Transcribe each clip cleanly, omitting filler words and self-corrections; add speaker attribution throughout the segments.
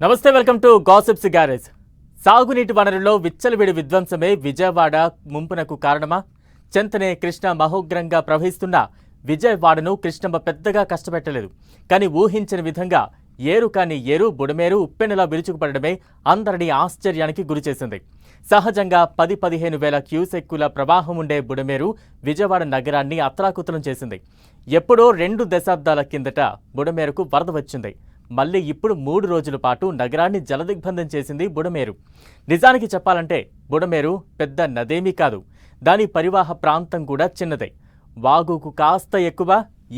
Speaker 1: నమస్తే, welcome to gossips garage. సాగునీటి వనరుల్లో విచ్చలవిడి విధ్వంసమే విజయవాడ ముంపునకు కారణమా? చెంతనే కృష్ణ మహోగ్రంగా ప్రవహిస్తున్న విజయవాడను కృష్ణమ్మ పెద్దగా కష్టపెట్టలేదు. కానీ ఊహించని విధంగా ఏరు కాని ఏరు బుడమేరు ఉప్పెనలా విరుచుకుపడడమే అందరినీ ఆశ్చర్యానికి గురిచేసింది. సహజంగా 10-15 వేల క్యూసెక్కుల ప్రవాహం ఉండే బుడమేరు విజయవాడ నగరాన్ని అతలాకుతలం చేసింది. ఎప్పుడో 2 దశాబ్దాల కిందట బుడమేరుకు వరద వచ్చింది. మళ్ళీ ఇప్పుడు 3 రోజుల పాటు నగరాన్ని జలదిగ్బంధం చేసింది బుడమేరు. నిజానికి చెప్పాలంటే బుడమేరు పెద్ద నదేమీ కాదు. దాని పరివాహ ప్రాంతం కూడా చిన్నదే. వాగుకు కాస్త ఎక్కువ,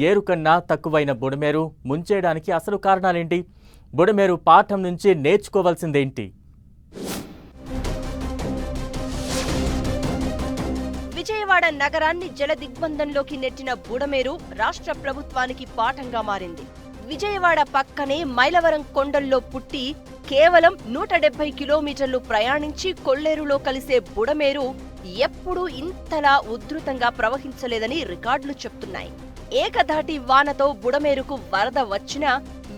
Speaker 1: ఏరు కన్నా తక్కువైన బుడమేరు ముంచేయడానికి అసలు కారణాలేంటి? బుడమేరు పాఠం నుంచి నేర్చుకోవాల్సిందేంటి?
Speaker 2: విజయవాడ నగరాన్ని జలదిగ్బంధంలోకి నెట్టిన బుడమేరు రాష్ట్ర ప్రభుత్వానికి పాఠంగా మారింది. విజయవాడ పక్కనే మైలవరం కొండల్లో పుట్టి కేవలం 170 కిలోమీటర్లు ప్రయాణించి కొల్లేరులో కలిసే బుడమేరు ఎప్పుడూ ఇంతలా ఉధృతంగా ప్రవహించలేదని రికార్డులు చెప్తున్నాయి. ఏకధాటి వానతో బుడమేరుకు వరద వచ్చినా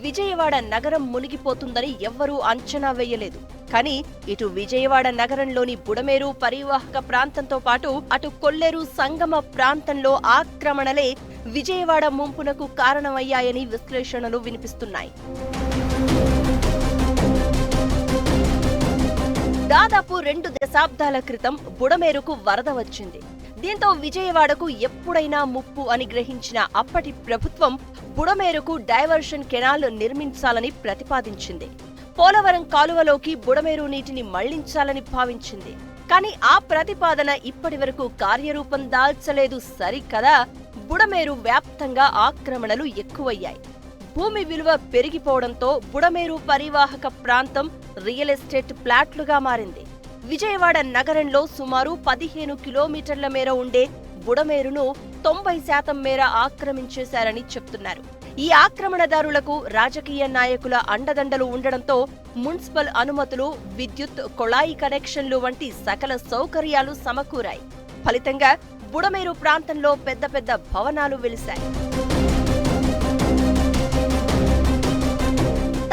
Speaker 2: విజయవాడ నగరం మునిగిపోతుందని ఎవ్వరూ అంచనా వేయలేదు. కానీ ఇటు విజయవాడ నగరంలోని బుడమేరు పరివాహక ప్రాంతంతో పాటు అటు కొల్లేరు సంగమ ప్రాంతంలో ఆక్రమణలే విజయవాడ ముంపునకు కారణమయ్యాయని విశ్లేషణలు వినిపిస్తున్నాయి. దాదాపు 2 దశాబ్దాల క్రితం బుడమేరుకు వరద వచ్చింది. దీంతో విజయవాడకు ఎప్పుడైనా ముప్పు అని గ్రహించిన అప్పటి ప్రభుత్వం బుడమేరుకు డైవర్షన్ కెనాల్ నిర్మించాలని ప్రతిపాదించింది. పోలవరం కాలువలోకి బుడమేరు నీటిని మళ్లించాలని భావించింది. కానీ ఆ ప్రతిపాదన ఇప్పటి వరకు కార్యరూపం దాల్చలేదు. సరికదా, బుడమేరు వ్యాప్తంగా ఆక్రమణలు ఎక్కువయ్యాయి. భూమి విలువ పెరిగిపోవడంతో బుడమేరు పరివాహక ప్రాంతం రియల్ ఎస్టేట్ ప్లాట్లుగా మారింది. విజయవాడ నగరంలో సుమారు 15 కిలోమీటర్ల మేర ఉండే బుడమేరును 90% మేర ఆక్రమించేశారని చెప్తున్నారు. ఈ ఆక్రమణదారులకు రాజకీయ నాయకుల అండదండలు ఉండడంతో మున్సిపల్ అనుమతులు, విద్యుత్, కొళాయి కనెక్షన్లు వంటి సకల సౌకర్యాలు సమకూరాయి. ఫలితంగా బుడమేరు ప్రాంతంలో పెద్ద పెద్ద భవనాలు వెలిశాయి.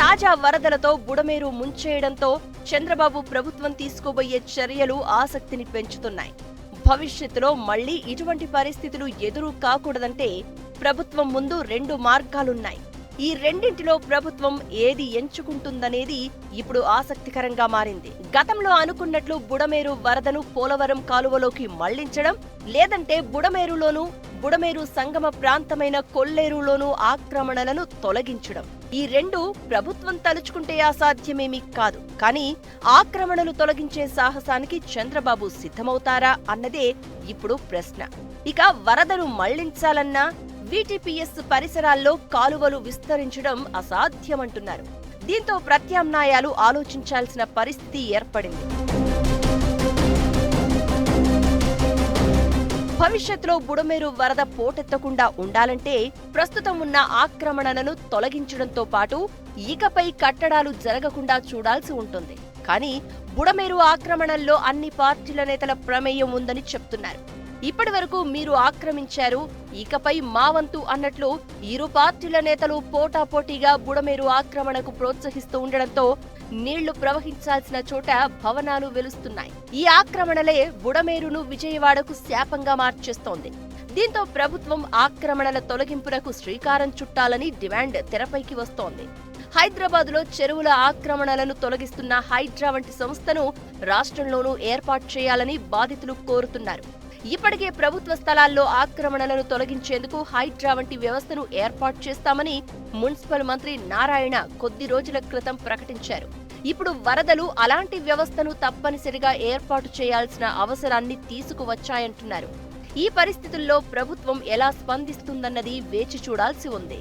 Speaker 2: తాజా వరదలతో బుడమేరు ముంచేయడంతో చంద్రబాబు ప్రభుత్వం తీసుకోబోయే చర్యలు ఆసక్తిని పెంచుతున్నాయి. భవిష్యత్తులో మళ్లీ ఇటువంటి పరిస్థితులు ఎదురు కాకూడదంటే ప్రభుత్వం ముందు 2 మార్గాలున్నాయి. ఈ రెండింటిలో ప్రభుత్వం ఏది ఎంచుకుంటుందనేది ఇప్పుడు ఆసక్తికరంగా మారింది. గతంలో అనుకున్నట్లు బుడమేరు వరదను పోలవరం కాలువలోకి మళ్లించడం, లేదంటే బుడమేరులోనూ బుడమేరు సంగమ ప్రాంతమైన కొల్లేరులోనూ ఆక్రమణలను తొలగించడం. ఈ 2 ప్రభుత్వం తలుచుకుంటే అసాధ్యమేమీ కాదు. కానీ ఆక్రమణలు తొలగించే సాహసానికి చంద్రబాబు సిద్ధమవుతారా అన్నదే ఇప్పుడు ప్రశ్న. ఇక వరదను మళ్లించాలన్నా వీటీపీఎస్ పరిసరాల్లో కాలువలు విస్తరించడం అసాధ్యమంటున్నారు. దీంతో ప్రత్యామ్నాయాలు ఆలోచించాల్సిన పరిస్థితి ఏర్పడింది. భవిష్యత్తులో బుడమేరు వరద పోటెత్తకుండా ఉండాలంటే ప్రస్తుతం ఉన్న ఆక్రమణలను తొలగించడంతో పాటు ఇకపై కట్టడాలు జరగకుండా చూడాల్సి ఉంటుంది. కానీ బుడమేరు ఆక్రమణల్లో అన్ని పార్టీల నేతల ప్రమేయం ఉందని చెప్తున్నారు. ఇప్పటి వరకు మీరు ఆక్రమించారు, ఇకపై మా వంతు అన్నట్లు ఇరు పార్టీల నేతలు పోటాపోటీగా బుడమేరు ఆక్రమణకు ప్రోత్సహిస్తూ ఉండడంతో నీళ్లు ప్రవహించాల్సిన చోట భవనాలు వెలుస్తున్నాయి. ఈ ఆక్రమణలే బుడమేరును విజయవాడకు శాపంగా మార్చేస్తోంది. దీంతో ప్రభుత్వం ఆక్రమణల తొలగింపునకు శ్రీకారం చుట్టాలని డిమాండ్ తెరపైకి వస్తోంది. హైదరాబాద్లో చెరువుల ఆక్రమణలను తొలగిస్తున్న హైడ్రా వంటి సంస్థను రాష్ట్రంలోనూ ఏర్పాటు చేయాలని బాధితులు కోరుతున్నారు. ఇప్పటికే ప్రభుత్వ స్థలాల్లో ఆక్రమణలను తొలగించేందుకు హైడ్రా వంటి వ్యవస్థను ఏర్పాటు చేస్తామని మున్సిపల్ మంత్రి నారాయణ కొద్ది రోజుల క్రితం ప్రకటించారు. ఇప్పుడు వరదలు అలాంటి వ్యవస్థను తప్పనిసరిగా ఏర్పాటు చేయాల్సిన అవసరాన్ని తీసుకువచ్చాయంటున్నారు. ఈ పరిస్థితుల్లో ప్రభుత్వం ఎలా స్పందిస్తుందన్నది వేచి చూడాల్సి ఉంది.